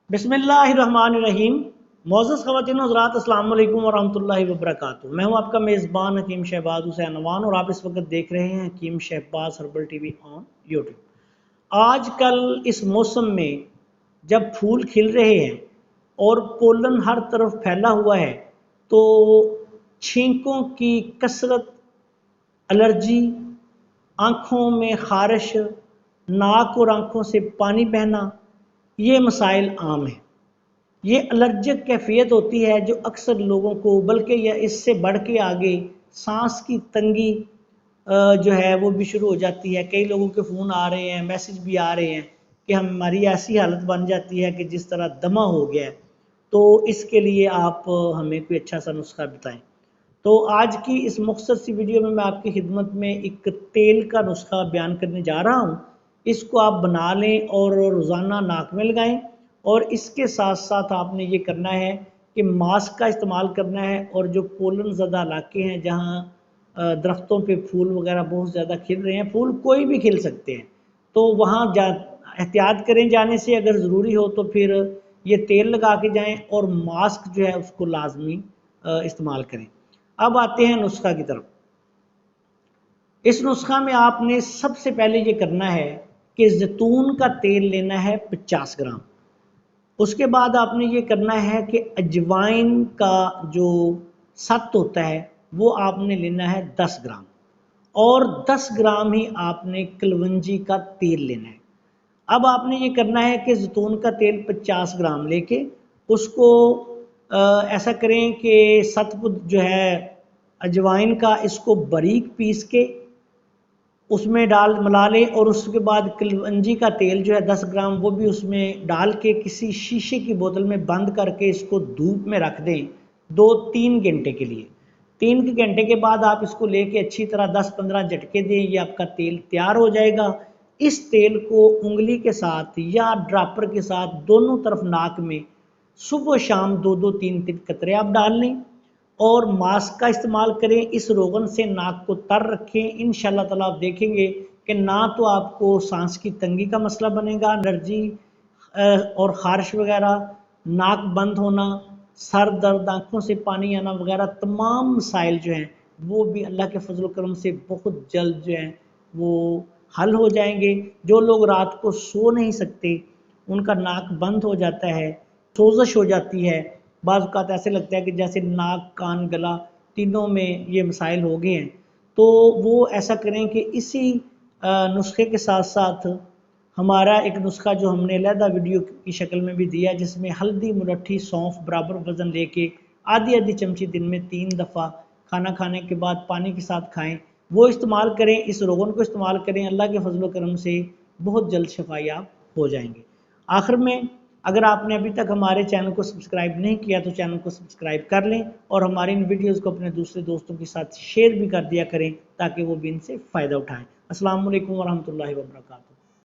बिस्मिल्लाहिर्रहमानिर्रहीम। मोअज़्ज़ज़ ख़वातीन हज़रात, अस्सलाम वालेकुम वरहमतुल्लाहि वबरकातुहू। मैं हूं आपका मेज़बान हकीम शहबाज हुसैन अनवान और आप इस वक्त देख रहे हैं Hakeem Shahbaz herbal TV on YouTube. आजकल इस मौसम में जब फूल खिल रहे हैं और पोलन हर तरफ फैला हुआ है तो छींकों की कसरत, एलर्जी, आँखों में ख़ारिश, नाक और आँखों से पानी बहना, ये मसाइल आम हैं। ये एलर्जिक कैफियत होती है जो अक्सर लोगों को, बल्कि यह इससे बढ़ के आगे सांस की तंगी जो है वो भी शुरू हो जाती है। कई लोगों के फ़ोन आ रहे हैं, मैसेज भी आ रहे हैं कि हमारी ऐसी हालत बन जाती है कि जिस तरह दमा हो गया है। तो इसके लिए आप हमें कोई अच्छा सा नुस्खा बताएं। तो आज की इस मुख्तसर सी वीडियो में मैं आपकी खिदमत में एक तेल का नुस्खा बयान करने जा रहा हूँ। इसको आप बना लें और रोज़ाना नाक में लगाएं। और इसके साथ साथ आपने ये करना है कि मास्क का इस्तेमाल करना है। और जो पोलन ज़दा इलाके हैं जहाँ दरख्तों पे फूल वगैरह बहुत ज़्यादा खिल रहे हैं, फूल कोई भी खिल सकते हैं, तो वहाँ एहतियात करें जाने से। अगर ज़रूरी हो तो फिर ये तेल लगा के जाएं और मास्क जो है उसको लाजमी इस्तेमाल करें। अब आते हैं नुस्खा की तरफ। इस नुस्खा में आपने सबसे पहले ये करना है कि जैतून का तेल लेना है 50 ग्राम। उसके बाद आपने ये करना है कि अजवाइन का जो सत्त होता है वो आपने लेना है 10 ग्राम। और 10 ग्राम ही आपने कलवंजी का तेल लेना है। अब आपने ये करना है कि जैतून का तेल 50 ग्राम लेके उसको ऐसा करें कि सतपुत जो है अजवाइन का, इसको बारीक पीस के उसमें डाल मिला लें। और उसके बाद कलवंजी का तेल जो है 10 ग्राम वो भी उसमें डाल के किसी शीशे की बोतल में बंद करके इसको धूप में रख दें 2-3 घंटे के लिए। 3 घंटे के बाद आप इसको लेके अच्छी तरह 10-15 झटके दें, ये आपका तेल तैयार हो जाएगा। इस तेल को उंगली के साथ या ड्रापर के साथ दोनों तरफ नाक में सुबह शाम 2-2 3-3 कतरे आप डाल लें और मास्क का इस्तेमाल करें। इस रोगन से नाक को तर रखें। इंशाल्लाह ताला आप देखेंगे कि ना तो आपको सांस की तंगी का मसला बनेगा, एलर्जी और ख़ारिश वगैरह, नाक बंद होना, सर दर्द, आँखों से पानी आना वगैरह तमाम मसाइल जो हैं वो भी अल्लाह के फजल करम से बहुत जल्द जो हैं वो हल हो जाएंगे। जो लोग रात को सो नहीं सकते, उनका नाक बंद हो जाता है, सोजश हो जाती है, बाज़ औक़ात ऐसे लगता है कि जैसे नाक, कान, गला तीनों में ये मसाइल हो गए हैं, तो वो ऐसा करें कि इसी नुस्खे के साथ साथ हमारा एक नुस्खा जो हमने अलहदा वीडियो की शक्ल में भी दिया, जिसमें हल्दी, मुलट्ठी, सौंफ बराबर वज़न लेके आधी आधी चमची दिन में 3 दफ़ा खाना खाने के बाद पानी के साथ खाएं, वो इस्तेमाल करें। इस रोगन को इस्तेमाल करें, अल्लाह के फजल करम से बहुत जल्द शफायाब हो जाएंगे। आखिर में, अगर आपने अभी तक हमारे चैनल को सब्सक्राइब नहीं किया तो चैनल को सब्सक्राइब कर लें और हमारी इन वीडियोज़ को अपने दूसरे दोस्तों के साथ शेयर भी कर दिया करें ताकि वो भी इनसे फ़ायदा उठाएँ। अस्सलाम वालेकुम वरहमतुल्लाहि वबरकातुहू।